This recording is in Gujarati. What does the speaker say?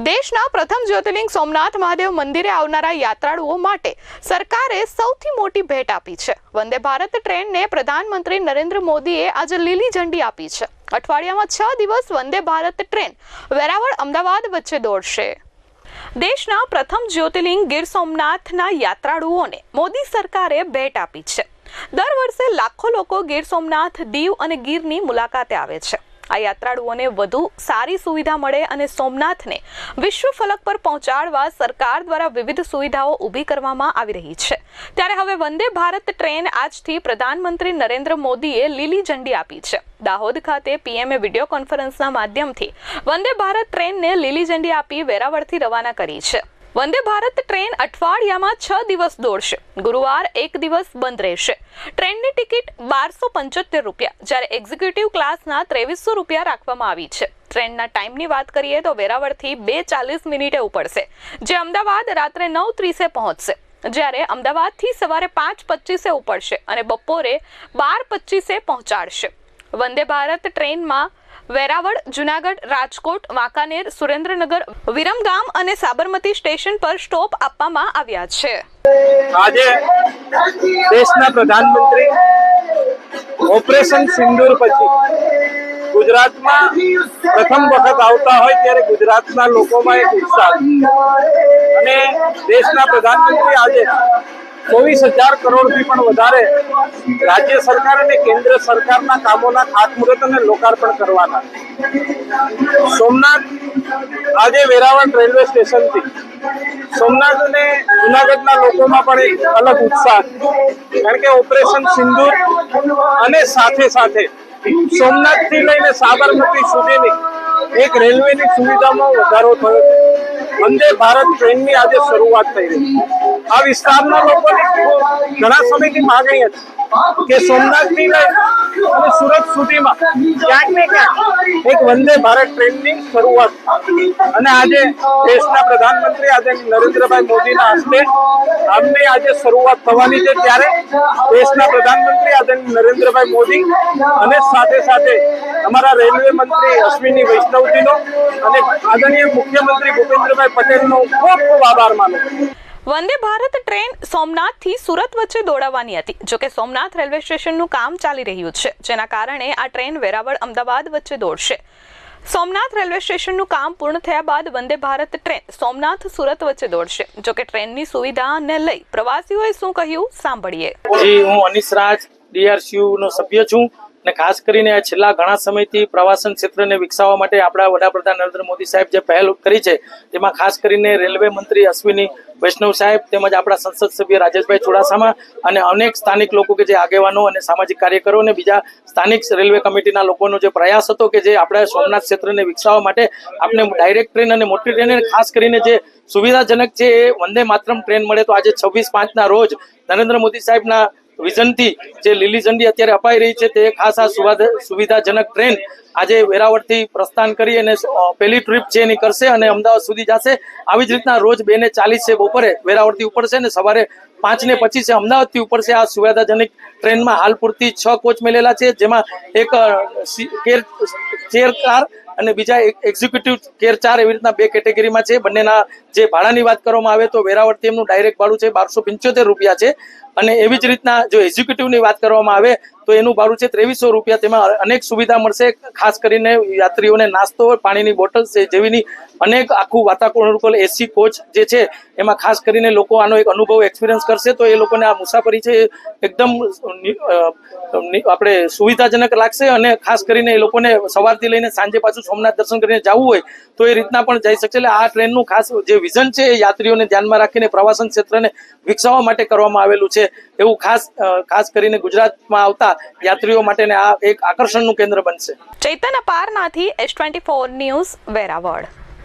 દેશના પ્રથમ જ્યોતિર્લિંગ સોમનાથ મહાદેવ મંદિરે આવનારા યાત્રાળુઓ માટે સરકારે સૌથી મોટી ભેટ આપી છે। વંદે ભારત ટ્રેનને પ્રધાનમંત્રી નરેન્દ્ર મોદીએ આજે લીલી ઝંડી આપી છે। અઠવાડિયામાં 6 દિવસ વંદે ભારત ટ્રેન વેરાવળ અમદાવાદ વચ્ચે દોડશે। દેશના પ્રથમ જ્યોતિર્લિંગ ગીર સોમનાથના યાત્રાળુઓને મોદી સરકારે ભેટ આપી છે। દર વર્ષે લાખો લોકો ગીર સોમનાથ, દીવ અને ગીરની મુલાકાતે આવે છે। આ યાત્રાળુઓને વધુ સારી સુવિધા મળે અને સોમનાથને વિશ્વ ફલક પર પહોંચાડવા સરકાર દ્વારા વિવિધ સુવિધાઓ ઊભી કરવામાં આવી રહી છે। ત્યારે હવે વંદે ભારત ટ્રેન આજથી પ્રધાનમંત્રી નરેન્દ્ર મોદીએ લીલી ઝંડી આપી છે। દાહોદ ખાતે પીએમએ વિડીયો કોન્ફરન્સના માધ્યમથી વંદે ભારત ટ્રેનને લીલી ઝંડી આપી વેરાવળથી રવાના કરી છે। વંદે ભારત ટ્રેન અઠવાડિયામાં 6 દિવસ દોડશે। ગુરુવાર એક દિવસ બંધ રહેશે। ટ્રેનની ટિકિટ 1275 રૂપિયા, જ્યારે એક્ઝિક્યુટિવ ક્લાસના 2300 રૂપિયા રાખવામાં આવી છે। ટ્રેનના ટાઈમની વાત કરીએ તો વેરાવળથી 2:40 મિનિટે ઉપડશે, જે અમદાવાદ રાત્રે 9:30 પહોંચશે, જ્યારે અમદાવાદથી સવારે 5:25 ઉપડશે અને બપોરે 12:25 પહોંચાડશે। વંદે ભારત ટ્રેનમાં વેરાવળ, જુનાગઢ, રાજકોટ, વાંકાનેર, સુરેન્દ્રનગર, વિરમગામ અને સાબરમતી સ્ટેશન પર સ્ટોપ આપવામાં આવ્યા છે। આજે દેશના પ્રધાનમંત્રી ઓપરેશન સિંદૂર પછી ગુજરાતમાં પ્રથમ વખત આવતા હોય ત્યારે ગુજરાતના લોકોમાં એક ઉત્સાહ અને દેશના પ્રધાનમંત્રી આજે 24,000 કરોડથી પણ વધારે રાજ્ય સરકાર અને કેન્દ્ર સરકારના કામોના ખાતમુહૂર્ત અને લોકાર્પણ કરવાના। સોમનાથ આજે વેરાવળ રેલવે સ્ટેશનથી સોમનાથ અને જુનાગઢના લોકોમાં પણ એક અલગ ઉત્સાહ, કારણ કે ઓપરેશન સિંદૂર અને સાથે સાથે સોમનાથથી લઈને સાબરમતી સુધીની એક રેલવેની સુવિધામાં વધારો થયો છે। વંદે ભારત ટ્રેનની આજે શરૂઆત થઈ રહી છે। આ વિસ્તારના લોકોની ઘણા સમયથી માંગણી હતી કે સોમનાથથી લઈ અને સુરત સુધીમાં ક્યાંક ને ક્યાંક એક વંદે ભારત ટ્રેનની શરૂઆત, અને આજે દેશના પ્રધાનમંત્રી આદરણીય નરેન્દ્રભાઈ મોદીના હસ્તે આમની આજે શરૂઆત થવાની છે। ત્યારે દેશના પ્રધાનમંત્રી આદરણીય નરેન્દ્રભાઈ મોદી અને સાથે સાથે અમારા રેલવે મંત્રી અશ્વિની વૈષ્ણવજીનો અને આદરણીય મુખ્યમંત્રી ભૂપેન્દ્રભાઈ પટેલનો ખૂબ ખૂબ આભાર માનું। વંદે ભારત ટ્રેન સોમનાથથી સુરત વચ્ચે દોડાવવાની હતી, જોકે સોમનાથ રેલવે સ્ટેશનનું કામ ચાલી રહ્યું છે, જેના કારણે આ ટ્રેન વેરાવળ અમદાવાદ વચ્ચે દોડશે। સોમનાથ રેલવે સ્ટેશનનું કામ પૂર્ણ થયા બાદ વંદે ભારત ટ્રેન સોમનાથ સુરત વચ્ચે દોડશે। જોકે ટ્રેનની સુવિધાને લઈ પ્રવાસીઓએ શું કહ્યું સાંભળીએ। હું અનીશ રાજ, DRCU નો સભ્ય છું અને ખાસ કરીને છેલ્લા ઘણા સમયથી પ્રવાસન ક્ષેત્રને વિકસાવવા માટે આપણા વડાપ્રધાન નરેન્દ્ર મોદી સાહેબ જે પહેલ કરી છે, તેમાં ખાસ કરીને રેલવે મંત્રી અશ્વિની વૈષ્ણવ સાહેબ તેમજ આપણા સંસદ સભ્ય રાજેશભાઈ ચુડાસમા અને અનેક સ્થાનિક લોકો કે જે આગેવાનો અને સામાજિક કાર્યકરો અને બીજા સ્થાનિક રેલવે કમિટીના લોકોનો જે પ્રયાસ હતો કે જે આપણા સોમનાથ ક્ષેત્રને વિકસાવવા માટે આપણે ડાયરેક્ટ ટ્રેન અને મોટી ટ્રેન ખાસ કરીને જે સુવિધાજનક છે એ વંદે માતરમ ટ્રેન મળે, તો આજે 26/5ના રોજ નરેન્દ્ર મોદી સાહેબના વિઝનથી જે લીલી ઝંડી અત્યારે અપાઈ રહી છે, તે ખાસ આ સુવિધાજનક ટ્રેન આજે વેરાવળથી પ્રસ્થાન કરી અને પહેલી ટ્રીપ છે એની કરશે અને અમદાવાદ સુધી જશે। આવી જ રીતના રોજ 2:40 બપોરે વેરાવળથી ઉપડશે અને સવારે 5:25 અમદાવાદથી ઉપડશે। આ સુવિધાજનક ટ્રેનમાં હાલ પૂરતી 6 કોચ મેલેલા છે, જેમાં એક ચેર કાર અને બીજા એક્ઝિક્યુટિવ કેર 4 એવી રીતના 2 કેટેગરીમાં છે। બંનેના જે ભાડાની વાત કરવામાં આવે તો વેરાવળથી એમનું ડાયરેક્ટ ભાડું છે 1275 રૂપિયા છે, અને એવી જ રીતના જો એક્ઝિક્યુટિવની વાત કરવામાં આવે તો એનું ભાડું છે 2300 રૂપિયા। તેમાં અનેક સુવિધા મળશે, ખાસ કરીને યાત્રીઓને નાસ્તો, પાણીની બોટલ છે જેવીની અનેક આખું વાતાવરણ એસી કોચ જે છે એમાં ખાસ કરીને લોકો આનો એક અનુભવ એક્સપિરિયન્સ કરશે, તો એ લોકોને આ મુસાફરી છે એકદમ આપણે સુવિધાજનક લાગશે અને ખાસ કરીને એ લોકોને સવારથી લઈને સાંજે પાછું સોમનાથ દર્શન કરીને જવું હોય તો એ રીતના પણ જઈ શકશે। એટલે આ ટ્રેનનું ખાસ જે વિઝન છે એ યાત્રીઓને ધ્યાનમાં રાખીને પ્રવાસન ક્ષેત્રને વિકસાવવા માટે કરવામાં આવેલું છે, એવું ખાસ કરીને ગુજરાતમાં આવતા યાત્રીઓ માટે આ એક આકર્ષણનું કેન્દ્ર બનશે। Chaitan અપારનાથી S24 news Veraval.